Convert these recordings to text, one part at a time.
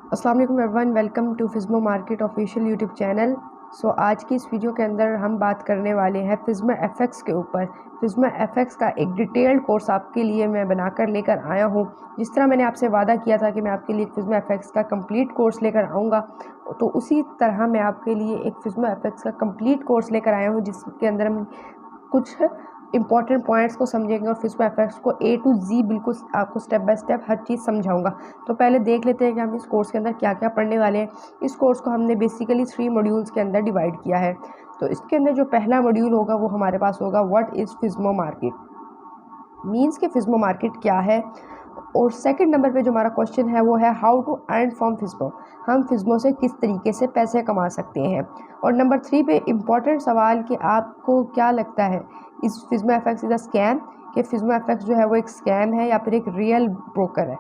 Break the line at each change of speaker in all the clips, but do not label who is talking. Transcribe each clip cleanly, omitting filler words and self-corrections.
अस्सलाम वालेकुम everyone, welcome to Fizmo market official YouTube channel. आज की इस वीडियो के अंदर हम बात करने वाले हैं फिज़्मो एफएक्स के ऊपर। फिज़्मो एफएक्स का एक डिटेल्ड कोर्स आपके लिए मैं बनाकर लेकर आया हूं। जिस तरह मैंने आपसे वादा किया था कि मैं आपके लिए फिज़्मो एफएक्स का कंप्लीट कोर्स लेकर आऊँगा, तो उसी तरह मैं आपके लिए एक फिज़्मो एफएक्स का कंप्लीट कोर्स लेकर आया हूँ, जिसके अंदर हम कुछ इंपॉर्टेंट पॉइंट्स को समझेंगे और फिज़्मो एफएक्स को ए टू जी बिल्कुल आपको स्टेप बाय स्टेप हर चीज़ समझाऊंगा। तो पहले देख लेते हैं कि हम इस कोर्स के अंदर क्या क्या पढ़ने वाले हैं। इस कोर्स को हमने बेसिकली 3 मॉड्यूल्स के अंदर डिवाइड किया है। तो इसके अंदर जो पहला मॉड्यूल होगा वो हमारे पास होगा व्हाट इज़ फिज़्मो मार्केट, मीन्स के फिज़्मो मार्केट क्या है। और सेकंड नंबर पे जो हमारा क्वेश्चन है वो है हाउ टू अर्न फ्रॉम फिज़्मो, हम फिज़्मो से किस तरीके से पैसे कमा सकते हैं। और नंबर 3 पे इम्पॉर्टेंट सवाल कि आपको क्या लगता है, इस फिज़्मो एफएक्स इज़ अ स्कैम, कि फिज़्मो एफएक्स जो है वो एक स्कैम है या फिर एक रियल ब्रोकर है।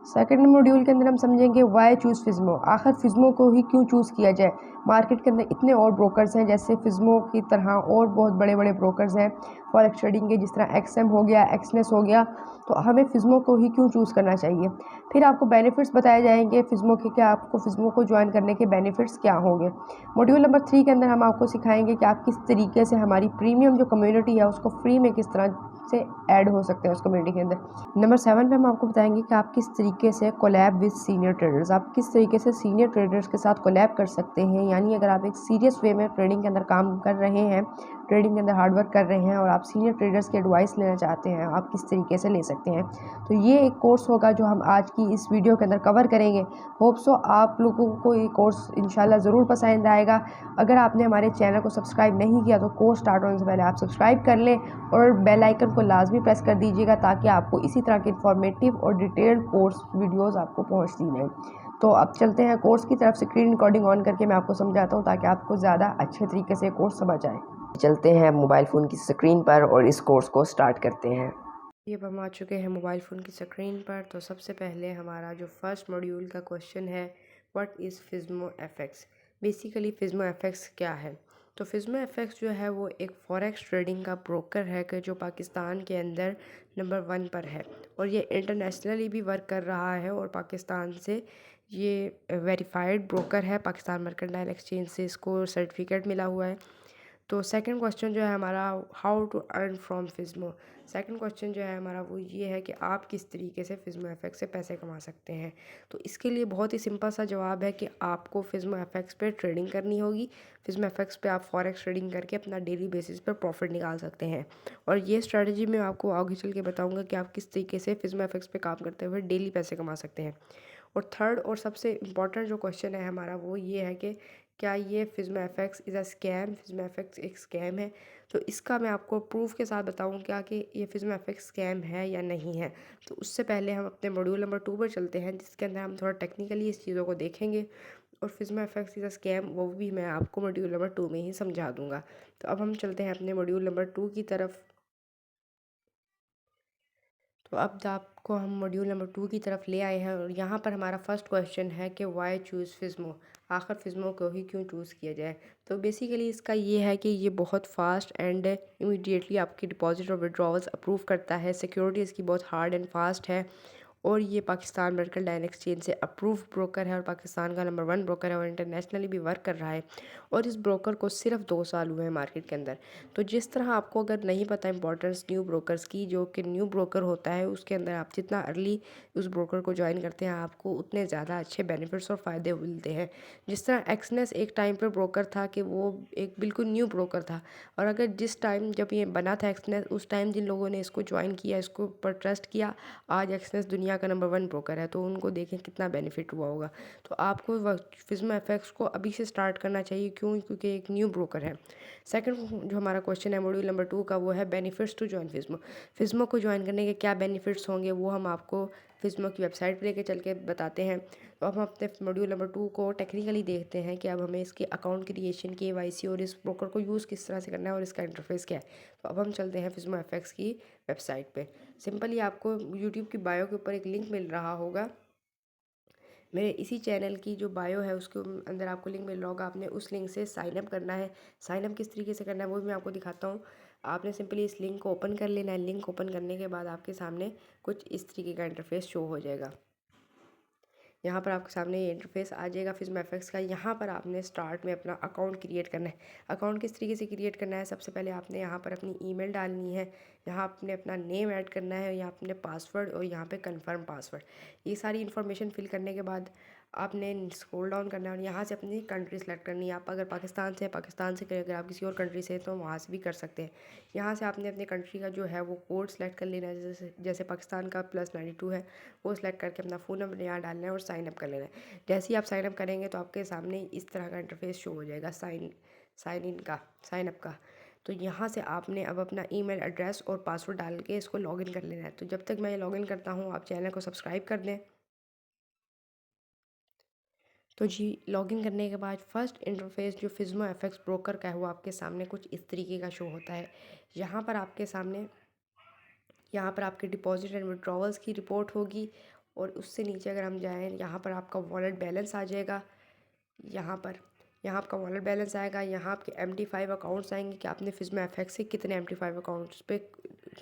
सेकंड मॉड्यूल के अंदर हम समझेंगे वाई चूज़ फिज़्मो, आखिर फिज़्मो को ही क्यों चूज़ किया जाए। मार्केट के अंदर इतने और ब्रोकर्स हैं, जैसे फिज़्मो की तरह और बहुत बड़े बड़े ब्रोकर्स हैं फॉरेक्स ट्रेडिंग के, जिस तरह एक्सएम हो गया, एक्सनेस हो गया। तो हमें फिज़्मो को ही क्यों चूज़ करना चाहिए। फिर आपको बेनिफिट्स बताए जाएंगे फिज़्मो के, क्या आपको फिज़्मो को ज्वाइन करने के बेनिफिट्स क्या होंगे। मॉड्यूल नंबर 3 के अंदर हम आपको सिखाएंगे कि आप किस तरीके से हमारी प्रीमियम जो कम्युनिटी है उसको फ्री में किस तरह से ऐड हो सकते हैं उस कम्युनिटी के अंदर। नंबर 7 पे हम आपको बताएंगे कि आप किस तरीके से कोलैब विद सीनियर ट्रेडर्स, आप किस तरीके से सीनियर ट्रेडर्स के साथ कोलैब कर सकते हैं। यानी अगर आप एक सीरियस वे में ट्रेडिंग के अंदर काम कर रहे हैं, ट्रेडिंग के अंदर हार्डवर्क कर रहे हैं और आप सीनियर ट्रेडर्स की एडवाइस लेना चाहते हैं, आप किस तरीके से ले सकते हैं। तो ये एक कोर्स होगा जो हम आज की इस वीडियो के अंदर कवर करेंगे। होप सो आप लोगों को ये कोर्स इंशाल्लाह ज़रूर पसंद आएगा। अगर आपने हमारे चैनल को सब्सक्राइब नहीं किया तो कोर्स स्टार्ट होने से पहले आप सब्सक्राइब कर लें और बेल आइकन को लाजमी प्रेस कर दीजिएगा, ताकि आपको इसी तरह के इंफॉर्मेटिव और डिटेल्ड कोर्स वीडियोस आपको पहुंचती रहें। तो अब चलते हैं कोर्स की तरफ। स्क्रीन रिकॉर्डिंग ऑन करके मैं आपको समझाता हूं ताकि आपको ज़्यादा अच्छे तरीके से कोर्स समझ आए। चलते हैं मोबाइल फ़ोन की स्क्रीन पर और इस कोर्स को स्टार्ट करते हैं। ये अब हम आ चुके हैं मोबाइल फ़ोन की स्क्रीन पर। तो सबसे पहले हमारा जो फर्स्ट मॉड्यूल का क्वेश्चन है, what is Fizmo FX. Basically Fizmo FX क्या है। तो फिज़्मो एफएक्स जो है वो एक फॉरेक्स ट्रेडिंग का ब्रोकर है कि जो पाकिस्तान के अंदर नंबर 1 पर है और ये इंटरनेशनली भी वर्क कर रहा है और पाकिस्तान से ये वेरीफाइड ब्रोकर है। पाकिस्तान मर्केंटाइल एक्सचेंज से इसको सर्टिफिकेट मिला हुआ है। तो सेकंड क्वेश्चन जो है हमारा, how to earn from Fizmo. Second question जो है हमारा वो ये है कि आप किस तरीके से फिज़्मो एफएक्स से पैसे कमा सकते हैं। तो इसके लिए बहुत ही सिंपल सा जवाब है कि आपको फिज़्मो एफएक्स पे ट्रेडिंग करनी होगी। फिज़्मो एफएक्स पे आप फॉरेक्स ट्रेडिंग करके अपना डेली बेसिस पर प्रॉफिट निकाल सकते हैं। और ये स्ट्रेटजी मैं आपको आगे चल के बताऊँगा कि आप किस तरीके से फिज़्मो एफएक्स पे काम करते हुए डेली पैसे कमा सकते हैं। और थर्ड और सबसे इम्पॉर्टेंट जो क्वेश्चन है हमारा वो ये है कि क्या ये Fizmo FX is a scam, Fizmo FX एक स्कैम है। तो इसका मैं आपको प्रूफ के साथ बताऊँ क्या कि ये फिज़्मो एफएक्स स्कैम है या नहीं है। तो उससे पहले हम अपने मॉड्यूल नंबर 2 पर चलते हैं, जिसके अंदर हम थोड़ा टेक्निकली इस चीज़ों को देखेंगे और फिज़्मो एफएक्स इज़ अ स्कैम वो भी मैं आपको मॉड्यूल नंबर 2 में ही समझा दूँगा। तो अब हम चलते हैं अपने मॉड्यूल नंबर 2 की तरफ। तो अब आपको हम मॉड्यूल नंबर 2 की तरफ ले आए हैं और यहाँ पर हमारा फर्स्ट क्वेश्चन है कि वाई चूज़ फिज़्मो, आखिर फिज़्मो को ही क्यों चूज़ किया जाए। तो बेसिकली इसका ये है कि ये बहुत फास्ट एंड इमीडिएटली आपकी डिपॉजिट और विड्रॉवल्स अप्रूव करता है। सिक्योरिटी इसकी बहुत हार्ड एंड फास्ट है और ये पाकिस्तान मर्केंटाइल एक्सचेंज से अप्रूव ब्रोकर है और पाकिस्तान का नंबर 1 ब्रोकर है और इंटरनेशनली भी वर्क कर रहा है। और इस ब्रोकर को सिर्फ 2 साल हुए हैं मार्केट के अंदर। तो जिस तरह आपको अगर नहीं पता इंपॉर्टेंस न्यू ब्रोकर्स की, जो कि न्यू ब्रोकर होता है उसके अंदर आप जितना अर्ली उस ब्रोकर को ज्वाइन करते हैं आपको उतने ज़्यादा अच्छे बेनिफिट्स और फ़ायदे मिलते हैं। जिस तरह एक्सनेस एक टाइम पर ब्रोकर था कि वो एक बिल्कुल न्यू ब्रोकर था, और अगर जिस टाइम जब ये बना था एक्सनेस, उस टाइम जिन लोगों ने इसको ज्वाइन किया, इसको ऊपर ट्रस्ट किया, आज एक्सनेस दुनिया का नंबर 1 ब्रोकर है। तो उनको देखें कितना बेनिफिट हुआ होगा। तो आपको फिज़्मो एफएक्स को अभी से स्टार्ट करना चाहिए। क्यों? क्योंकि एक न्यू ब्रोकर है। सेकंड जो हमारा क्वेश्चन है मॉड्यूल नंबर 2 का वो है बेनिफिट्स टू ज्वाइन फिज़्मो। फिज़्मो को ज्वाइन करने के क्या बेनिफिट्स होंगे वो हम आपको फिज़्मो की वेबसाइट पर लेके चल के बताते हैं। तो अब हम अपने मॉड्यूल नंबर 2 को टेक्निकली देखते हैं कि अब हमें इसके अकाउंट क्रिएशन, केवाईसी और इस ब्रोकर को यूज़ किस तरह से करना है और इसका इंटरफेस क्या है। तो अब हम चलते हैं फिज़्मो एफएक्स की वेबसाइट पे। सिंपली आपको यूट्यूब की बायो के ऊपर एक लिंक मिल रहा होगा। मेरे इसी चैनल की जो बायो है उसके अंदर आपको लिंक मिल रहा होगा। आपने उस लिंक से साइन अप करना है। साइन अप किस तरीके से करना है वो भी मैं आपको दिखाता हूँ। आपने सिंपली इस लिंक को ओपन कर लेना है। लिंक ओपन करने के बाद आपके सामने कुछ इस तरीके का इंटरफेस शो हो जाएगा। यहाँ पर आपके सामने ये इंटरफेस आ जाएगा फिज्मा एफएक्स का। यहाँ पर आपने स्टार्ट में अपना अकाउंट क्रिएट करना है। अकाउंट किस तरीके से क्रिएट करना है, सबसे पहले आपने यहाँ पर अपनी ईमेल डालनी है, यहाँ आपने अपना नेम ऐड करना है, यहाँ आपने पासवर्ड और यहाँ पे कंफर्म पासवर्ड, ये सारी इन्फॉर्मेशन फिल करने के बाद आपने स्क्रॉल डाउन करना है और यहाँ से अपनी कंट्री सेलेक्ट करनी है। आप अगर पाकिस्तान से करें, अगर आप किसी और कंट्री से तो वहाँ से भी कर सकते हैं। यहाँ से आपने अपने कंट्री का जो है वो कोड सेलेक्ट कर लेना है, जैसे पाकिस्तान का +92 है, वो सिलेक्ट करके अपना फ़ोन नंबर यहाँ डालना है और साइन अप कर लेना है। जैसे ही आप साइन अप करेंगे तो आपके सामने इस तरह का इंटरफेस शो हो जाएगा साइन अप का। तो यहाँ से आपने अब अपना ईमेल एड्रेस और पासवर्ड डाल के इसको लॉगिन कर लेना है। तो जब तक मैं ये लॉगिन करता हूँ आप चैनल को सब्सक्राइब कर दें। तो जी लॉगिन करने के बाद फर्स्ट इंटरफेस जो फिज्मा एफएक्स ब्रोकर का है वो आपके सामने कुछ इस तरीके का शो होता है। यहाँ पर आपके डिपॉजिट एंड विड्रॉवल्स की रिपोर्ट होगी और उससे नीचे अगर हम जाएँ यहाँ पर आपका वॉलेट बैलेंस आ जाएगा। यहाँ आपका वॉलेट बैलेंस आएगा, यहाँ आपके MT5 अकाउंट्स आएंगे कि आपने फिज्मा एफएक्स से कितने MT5 अकाउंट्स पे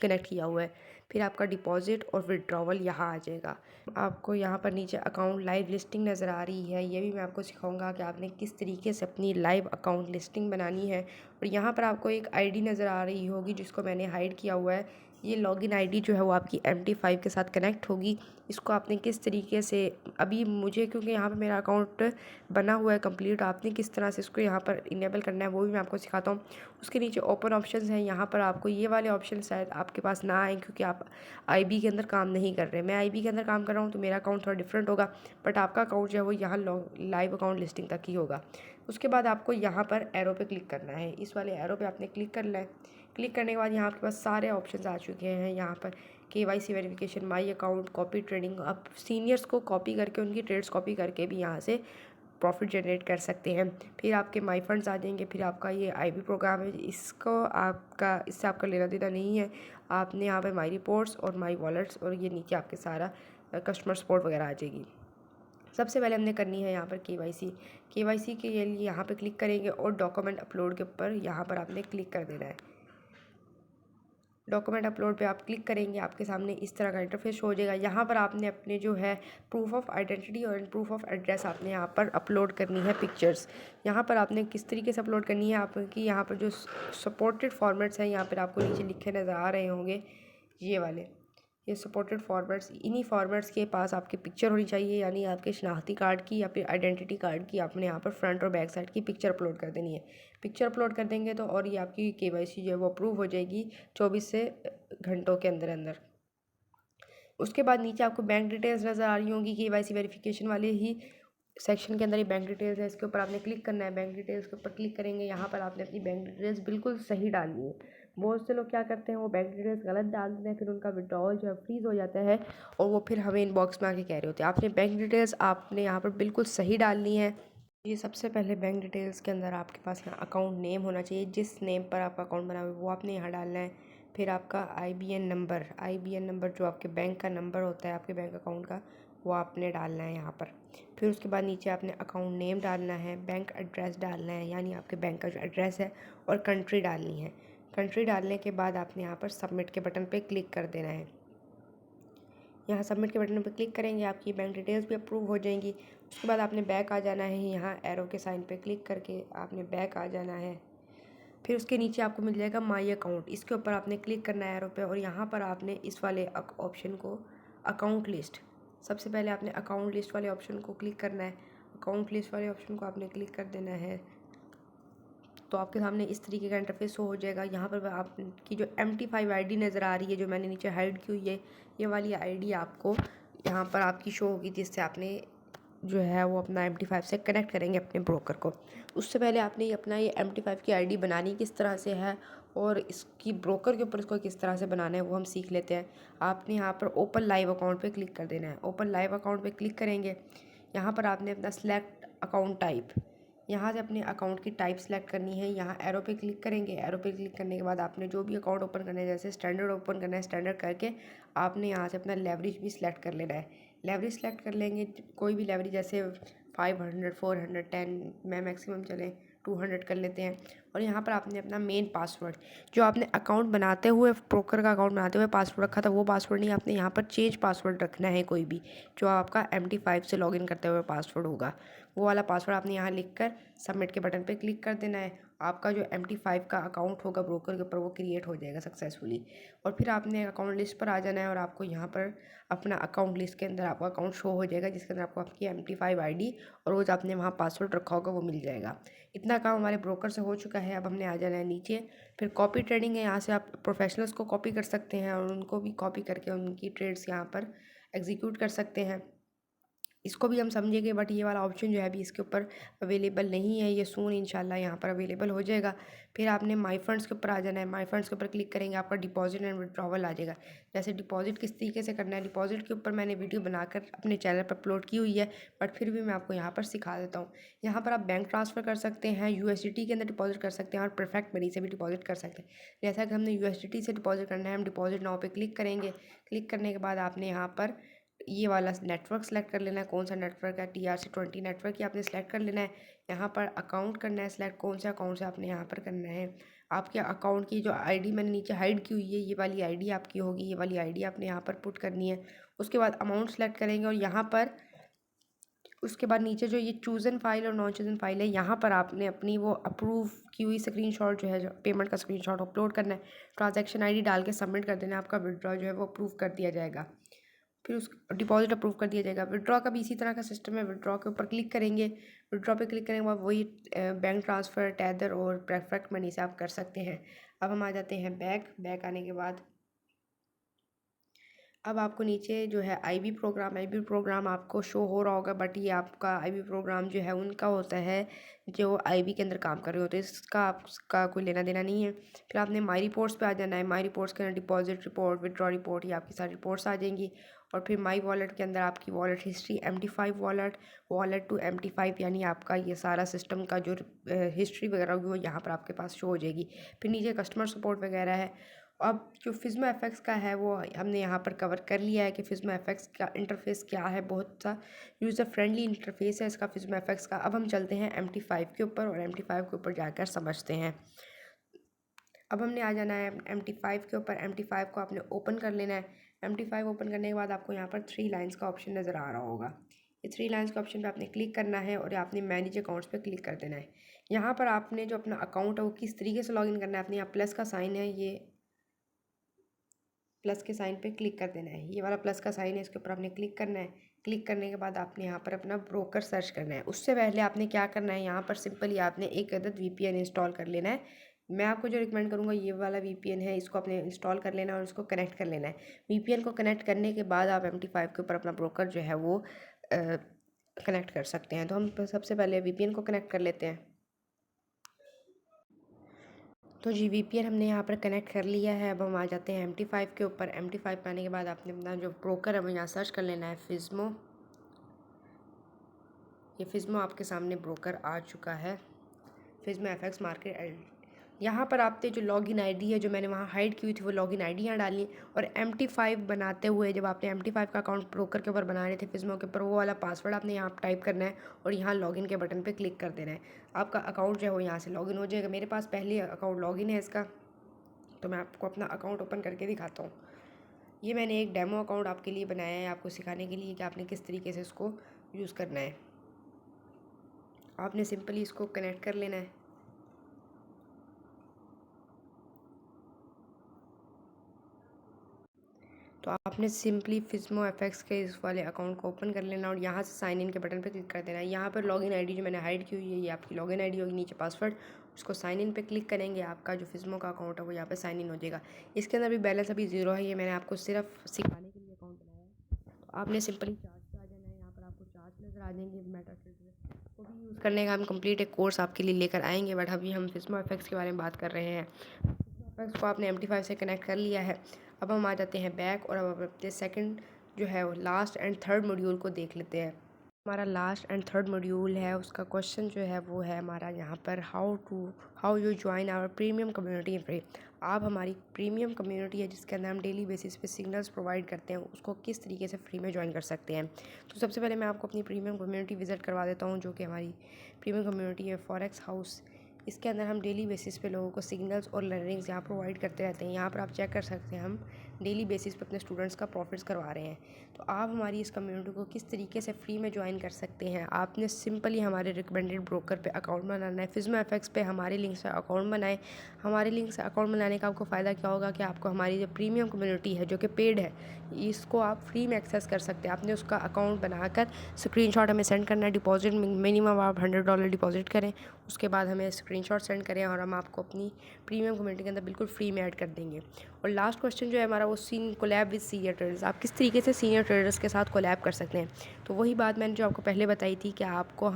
कनेक्ट किया हुआ है। फिर आपका डिपॉजिट और विड्रॉवल यहाँ आ जाएगा। आपको यहाँ पर नीचे अकाउंट लाइव लिस्टिंग नज़र आ रही है, ये भी मैं आपको सिखाऊंगा कि आपने किस तरीके से अपनी लाइव अकाउंट लिस्टिंग बनानी है। और यहाँ पर आपको एक आईडी नज़र आ रही होगी जिसको मैंने हाइड किया हुआ है। ये लॉगिन आईडी जो है वो आपकी MT5 के साथ कनेक्ट होगी। इसको आपने किस तरीके से, अभी मुझे क्योंकि यहाँ पर मेरा अकाउंट बना हुआ है कंप्लीट, आपने किस तरह से इसको यहाँ पर इनेबल करना है वो भी मैं आपको सिखाता हूँ। उसके नीचे ओपन ऑप्शंस हैं, यहाँ पर आपको ये वाले ऑप्शन शायद आपके पास ना आए क्योंकि आप IB के अंदर काम नहीं कर रहे। मैं IB के अंदर काम कर रहा हूँ तो मेरा अकाउंट थोड़ा डिफरेंट होगा, बट आपका अकाउंट जो है वो यहाँ लाइव अकाउंट लिस्टिंग तक ही होगा। उसके बाद आपको यहाँ पर एरो पे क्लिक करना है, इस वाले एरो पे आपने क्लिक करना है। क्लिक करने के बाद यहाँ आपके पास सारे ऑप्शंस आ चुके हैं। यहाँ पर KYC verification, my account, copy trading, आप सीनियर्स को कॉपी करके उनकी ट्रेड्स कॉपी करके भी यहाँ से प्रॉफिट जनरेट कर सकते हैं। फिर आपके माई फंड्स आ जाएंगे। फिर आपका ये IB प्रोग्राम है, इससे आपका लेना देना नहीं है। आपने यहाँ पे माई रिपोर्ट्स और माई वॉलेट्स और ये नीचे आपके सारा कस्टमर सपोर्ट वगैरह आ जाएगी। सबसे पहले हमने करनी है यहाँ पर KYC के लिए यहाँ पे क्लिक करेंगे और डॉक्यूमेंट अपलोड के ऊपर यहाँ पर आपने क्लिक कर देना है। डॉक्यूमेंट अपलोड पे आप क्लिक करेंगे, आपके सामने इस तरह का इंटरफेस हो जाएगा। यहाँ पर आपने अपने जो है प्रूफ ऑफ आइडेंटिटी और प्रूफ ऑफ एड्रेस आपने यहाँ पर अपलोड करनी है पिक्चर्स। यहाँ पर आपने किस तरीके से अपलोड करनी है, आपकी यहाँ पर जो सपोर्टेड फॉर्मेट्स हैं यहाँ पर आपको नीचे लिखे नज़र आ रहे होंगे, ये सपोर्टेड फॉर्मेट्स, इन्हीं फॉर्मेट्स के पास आपकी पिक्चर होनी चाहिए, यानी आपके शनाख्ती कार्ड की या फिर आइडेंटिटी कार्ड की आपने यहाँ पर फ्रंट और बैक साइड की पिक्चर अपलोड कर देनी है। पिक्चर अपलोड कर देंगे तो और ये आपकी KYC जो है वो अप्रूव हो जाएगी 24 से घंटों के अंदर। उसके बाद नीचे आपको बैंक डिटेल्स नज़र आ रही होंगी, KYC वेरिफिकेशन वाले ही सेक्शन के अंदर ही बैंक डिटेल्स है, इसके ऊपर आपने क्लिक करना है। बैंक डिटेल्स के ऊपर क्लिक करेंगे, यहाँ पर आपने अपनी बैंक डिटेल्स बिल्कुल सही डालनी है। बहुत से लोग क्या करते हैं, वो बैंक डिटेल्स गलत डाल देते हैं, फिर उनका विड्रॉल जो है फ्रीज़ हो जाता है और वो फिर हमें इनबॉक्स में आके कह रहे होते हैं। आपने बैंक डिटेल्स आपने यहाँ पर बिल्कुल सही डालनी है। ये सबसे पहले बैंक डिटेल्स के अंदर आपके पास यहाँ अकाउंट नेम होना चाहिए, जिस नेम पर आपका अकाउंट बना हुआ है वो आपने यहाँ डालना है। फिर आपका IBN नंबर जो आपके बैंक का नंबर होता है आपके बैंक अकाउंट का, वो आपने डालना है यहाँ पर। फिर उसके बाद नीचे आपने अकाउंट नेम डालना है, बैंक एड्रेस डालना है, यानी आपके बैंक का जो एड्रेस है, और कंट्री डालनी है। कंट्री डालने के बाद आपने यहाँ पर सबमिट के बटन पे क्लिक कर देना है। यहाँ सबमिट के बटन पर क्लिक करेंगे, आपकी बैंक डिटेल्स भी अप्रूव हो जाएंगी। उसके बाद आपने बैक आ जाना है, यहाँ एरो के साइन पे क्लिक करके आपने बैक आ जाना है। फिर उसके नीचे आपको मिल जाएगा माई अकाउंट, इसके ऊपर आपने क्लिक करना है एरो पे और यहाँ पर आपने इस वाले ऑप्शन को अकाउंट लिस्ट, सबसे पहले आपने अकाउंट लिस्ट वाले ऑप्शन को क्लिक करना है। अकाउंट लिस्ट वाले ऑप्शन को आपने क्लिक कर देना है तो आपके सामने इस तरीके का इंटरफेस हो जाएगा। यहाँ पर आपकी जो MT5 ID नज़र आ रही है, जो मैंने नीचे हाइड की हुई है, ये वाली ID आपको यहाँ पर आपकी शो होगी, जिससे आपने जो है वो अपना MT5 से कनेक्ट करेंगे अपने ब्रोकर को। उससे पहले आपने अपना ये MT5 की ID बनानी किस तरह से है और इसकी ब्रोकर के ऊपर इसको किस तरह से बनाना है वो हम सीख लेते हैं। आपने यहाँ पर ओपन लाइव अकाउंट पे क्लिक कर देना है। ओपन लाइव अकाउंट पे क्लिक करेंगे, यहाँ पर आपने अपना सेलेक्ट अकाउंट टाइप, यहाँ से अपने अकाउंट की टाइप सेलेक्ट करनी है। यहाँ एरो पे क्लिक करेंगे, एरो पे क्लिक करने के बाद आपने जो भी अकाउंट ओपन करना है, जैसे स्टैंडर्ड ओपन करना है, स्टैंडर्ड करके आपने यहाँ से अपना लेवरेज भी सिलेक्ट कर लेना है। लेवरेज सेलेक्ट कर लेंगे, कोई भी लेवरेज, जैसे 500, 400, 10, मैं मैक्सिमम चले 200 कर लेते हैं। और यहाँ पर आपने अपना मेन पासवर्ड जो आपने अकाउंट बनाते हुए, ब्रोकर का अकाउंट बनाते हुए पासवर्ड रखा था, वो पासवर्ड नहीं, आपने यहाँ पर चेंज पासवर्ड रखना है कोई भी जो आपका MT5 से लॉगिन करते हुए पासवर्ड होगा। वो वाला पासवर्ड आपने यहाँ लिख कर सबमिट के बटन पे क्लिक कर देना है। आपका जो MT5 का अकाउंट होगा ब्रोकर के ऊपर वो क्रिएट हो जाएगा सक्सेसफुली। और फिर आपने अकाउंट लिस्ट पर आ जाना है और आपको यहाँ पर अपना अकाउंट लिस्ट के अंदर आपका अकाउंट शो हो जाएगा, जिसके अंदर आपको आपकी MT5 ID और वो जो आपने वहाँ पासवर्ड रखा होगा वो मिल जाएगा। इतना काम हमारे ब्रोकर से हो चुका है। अब हमने आ जाना है नीचे। फिर कॉपी ट्रेडिंग है, यहाँ से आप प्रोफेशनल्स को कॉपी कर सकते हैं और उनको भी कॉपी करके उनकी ट्रेड्स यहाँ पर एग्जीक्यूट कर सकते हैं। इसको भी हम समझेंगे, बट ये वाला ऑप्शन जो है अभी इसके ऊपर अवेलेबल नहीं है, ये सून इंशाल्लाह यहाँ पर अवेलेबल हो जाएगा। फिर आपने माई फंड्स के ऊपर आ जाना है। माई फंड्स के ऊपर क्लिक करेंगे, आपका डिपॉजिट एंड विड्रॉवल आ जाएगा। जैसे डिपॉजिट किस तरीके से करना है, डिपॉजिट के ऊपर मैंने वीडियो बनाकर अपने चैनल पर अपलोड की हुई है, बट फिर भी मैं आपको यहाँ पर सिखा देता हूँ। यहाँ पर आप बैंक ट्रांसफ़र कर सकते हैं, USDT के अंदर डिपॉजिट कर सकते हैं और परफेक्ट मनी से भी डिपॉजिट कर सकते हैं। जैसा कि हमने USDT से डिपॉजिट करना है, हम डिपॉजिट नाउ पे क्लिक करेंगे। क्लिक करने के बाद आपने यहाँ पर ये वाला नेटवर्क सेलेक्ट कर लेना है, कौन सा नेटवर्क है, TRC20 नेटवर्क ही आपने सेलेक्ट कर लेना है। यहाँ पर अकाउंट करना है सेलेक्ट, कौन सा अकाउंट से आपने यहाँ पर करना है। आपके अकाउंट की जो ID मैंने नीचे हाइड की हुई है, ये वाली ID आपकी होगी, ये वाली ID आपने यहाँ पर पुट करनी है। उसके बाद अमाउंट सेलेक्ट करेंगे और यहाँ पर उसके बाद नीचे जो ये चूज़न फाइल और नॉन चूज़न फाइल है, यहाँ पर आपने अपनी वो अप्रूव की हुई स्क्रीनशॉट जो है, जो पेमेंट का स्क्रीनशॉट अपलोड करना है। ट्रांजैक्शन ID डाल के सबमिट कर देना है, आपका विड्रॉ जो है वो अप्रूव कर दिया जाएगा। फिर उस डिपॉजिट अप्रूव कर दिया जाएगा। विड्रॉ का भी इसी तरह का सिस्टम है। विड्रॉ के ऊपर क्लिक करेंगे, विड्रॉ पे क्लिक करने के बाद वही बैंक ट्रांसफ़र, टैदर और परफेक्ट मनी से आप कर सकते हैं। अब हम आ जाते हैं बैक आने के बाद अब आपको नीचे जो है IB प्रोग्राम आपको शो हो रहा होगा, बट ये आपका IB प्रोग्राम जो है उनका होता है जो IB के अंदर काम कर रहे होते हैं, इसका आपका कोई लेना देना नहीं है। फिर आपने माई रिपोर्ट्स पे आ जाना है। माई रिपोर्ट्स के अंदर डिपॉजिट रिपोर्ट, विड्रॉ रिपोर्ट, ये आपकी सारी रिपोर्ट्स आ जाएंगी। और फिर माई वॉलेट के अंदर आपकी wallet history, MT5 wallet to MT5, यानी आपका ये सारा सिस्टम का जो हिस्ट्री वगैरह होगी वो यहाँ पर आपके पास शो हो जाएगी। फिर नीचे कस्टमर सपोर्ट वगैरह है। अब जो फिज़्मा FX का है वो हमने यहाँ पर कवर कर लिया है कि फिज़्मा FX का इंटरफेस क्या है। बहुत सा यूज़र फ्रेंडली इंटरफेस है इसका फिज़्मा FX का। अब हम चलते हैं MT5 के ऊपर और MT5 के ऊपर जाकर समझते हैं। अब हमने आ जाना है MT5 के ऊपर। MT5 को आपने ओपन कर लेना है। MT5 ओपन करने के बाद आपको यहाँ पर 3 लाइन्स का ऑप्शन नज़र आ रहा होगा। ये 3 लाइन्स के ऑप्शन पे आपने क्लिक करना है और आपने मैनेज अकाउंट्स पे क्लिक कर देना है। यहाँ पर आपने जो अपना अकाउंट है वो किस तरीके से लॉगिन करना है, आपने यहाँ प्लस का साइन है, ये प्लस के साइन पे क्लिक कर देना है। ये वाला प्लस का साइन है, इसके ऊपर आपने क्लिक करना है। क्लिक करने के बाद आपने यहाँ पर अपना ब्रोकर सर्च करना है। उससे पहले आपने क्या करना है, यहाँ पर सिंपली आपने एक अदद VPN इंस्टॉल कर लेना है। मैं आपको जो रिकमेंड करूँगा ये वाला VPN है, इसको आपने इंस्टॉल कर लेना है और इसको कनेक्ट कर लेना है। VPN को कनेक्ट करने के बाद आप MT5 के ऊपर अपना ब्रोकर जो है वो कनेक्ट कर सकते हैं। तो हम सबसे पहले VPN को कनेक्ट कर लेते हैं। तो जी VPN हमने यहाँ पर कनेक्ट कर लिया है। अब हम आ जाते हैं MT5 के ऊपर। MT5 पे आने के बाद आपने अपना जो ब्रोकर है वो यहाँ सर्च कर लेना है, फिज़्मो। ये फिज़्मो आपके सामने ब्रोकर आ चुका है, फिज़्मो FX मार्केट। यहाँ पर आपने जो लॉगिन ID है जो मैंने वहाँ हाइड की हुई थी वो लॉगिन ID यहाँ डालनी और MT5 बनाते हुए जब आपने MT5 का अकाउंट ब्रोकर के ऊपर बना रहे थे फिज़्मो के ऊपर, वो वाला पासवर्ड आपने यहाँ टाइप करना है और यहाँ लॉगिन के बटन पे क्लिक कर देना है। आपका अकाउंट जो है वो यहाँ से लॉगिन हो जाएगा। मेरे पास पहले अकाउंट लॉगिन है इसका, तो मैं आपको अपना अकाउंट ओपन करके दिखाता हूँ। ये मैंने एक डेमो अकाउंट आपके लिए बनाया है, आपको सिखाने के लिए कि आपने किस तरीके से इसको यूज़ करना है। आपने सिंपली इसको कनेक्ट कर लेना है। तो आपने सिंपली फिज़्मो FX के इस वाले अकाउंट को ओपन कर लेना और यहाँ से साइन इन के बटन पे क्लिक कर देना है। यहाँ पर लॉगिन ID जो मैंने हाइड की हुई है ये आपकी लॉगिन ID होगी, नीचे पासवर्ड, उसको साइन इन पे क्लिक करेंगे, आपका जो फिज़्मो का अकाउंट है वो यहाँ पे साइन इन हो जाएगा। इसके अंदर भी बैलेंस अभी 0 है, ये मैंने आपको सिर्फ सिखाने के लिए अकाउंट बनाया है। तो आपने सिंपली चार्ज पे आ जाना है। यहाँ पर आपको चार्ज नज़र आ जाएंगे मेटा ट्रेडर को भी यूज़ करने का हम कंप्लीट एक कोर्स आपके लिए लेकर आएंगे, बट अभी हम फिज़्मो FX के बारे में बात कर रहे हैं। FX को आपने MT5 से कनेक्ट कर लिया है। अब हम आ जाते हैं बैक और अब अपने सेकंड जो है वो लास्ट एंड थर्ड मॉड्यूल को देख लेते हैं। हमारा लास्ट एंड थर्ड मॉड्यूल है, उसका क्वेश्चन जो है वो है हमारा यहाँ पर how you join our premium community free. आप हमारी प्रीमियम कम्युनिटी है जिसके अंदर हम डेली बेसिस पे सिग्नल्स प्रोवाइड करते हैं, उसको किस तरीके से फ्री में ज्वाइन कर सकते हैं। तो सबसे पहले मैं आपको अपनी प्रीमियम कम्युनिटी विज़िट करवा देता हूँ, जो कि हमारी प्रीमियम कम्युनिटी है फॉरेक्स हाउस। इसके अंदर हम डेली बेसिस पे लोगों को सिग्नल्स और लर्निंग्स यहाँ प्रोवाइड करते रहते हैं। यहाँ पर आप चेक कर सकते हैं हम डेली बेसिस पे अपने स्टूडेंट्स का प्रॉफिट्स करवा रहे हैं। तो आप हमारी इस कम्युनिटी को किस तरीके से फ्री में ज्वाइन कर सकते हैं, आपने सिंपली हमारे रिकमेंडेड ब्रोकर पे अकाउंट बनाना है। फिज़्मा एफएक्स पे हमारे लिंक से अकाउंट बनाएं। हमारे लिंक से अकाउंट बनाने का आपको फ़ायदा क्या होगा कि आपको हमारी जो प्रीमियम कम्युनिटी है जो कि पेड है, इसको आप फ्री में एक्सेस कर सकते हैं। आपने उसका अकाउंट बनाकर स्क्रीनशॉट हमें सेंड करना है। डिपॉजिट मिनिमम आप $100 डिपॉजिट करें, उसके बाद हमें स्क्रीनशॉट सेंड करें और हम आपको अपनी प्रीमियम कम्युनिटी के अंदर बिल्कुल फ्री में ऐड कर देंगे। और लास्ट क्वेश्चन जो है हमारा वो कोलैब विद सीनियर ट्रेडर्स, आप किस तरीके से सीनियर ट्रेडर्स के साथ कोलैब कर सकते हैं। तो वही बात मैंने जो आपको पहले बताई थी कि आपको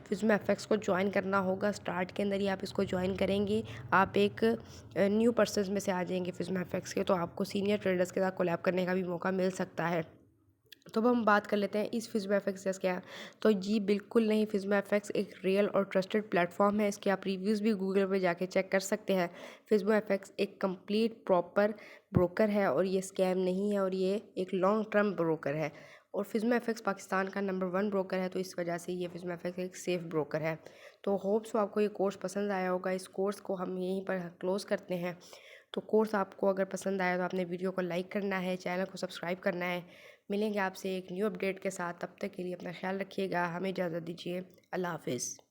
फिज़्मा एफएक्स को ज्वाइन करना होगा। स्टार्ट के अंदर ही आप इसको ज्वाइन करेंगे, आप एक न्यू पर्सन में से आ जाएंगे फिज़्मा एफएक्स के, तो आपको सीनियर ट्रेडर्स के साथ कोलैब करने का भी मौका मिल सकता है। तो अब हम बात कर लेते हैं इस फिज़्मा एफएक्स जैसे क्या है। तो जी बिल्कुल नहीं, फिज़्मा एफएक्स एक रियल और ट्रस्टेड प्लेटफॉर्म है। इसके आप रिव्यूज़ भी गूगल पे जाके चेक कर सकते हैं। फिज़्मा एफएक्स एक कंप्लीट प्रॉपर ब्रोकर है और ये स्कैम नहीं है और ये एक लॉन्ग टर्म ब्रोकर है। और फिज़्मा एफएक्स पाकिस्तान का नंबर 1 ब्रोकर है, तो इस वजह से ये फिज़्मा एफएक्स एक सेफ़ ब्रोकर है। तो होप्स आपको ये कोर्स पसंद आया होगा। इस कोर्स को हम यहीं पर क्लोज़ करते हैं। तो कोर्स आपको अगर पसंद आया तो आपने वीडियो को लाइक करना है, चैनल को सब्सक्राइब करना है। मिलेंगे आपसे एक न्यू अपडेट के साथ, तब तक के लिए अपना ख्याल रखिएगा। हमें इजाज़त दीजिए। अल्लाह हाफ़िज़।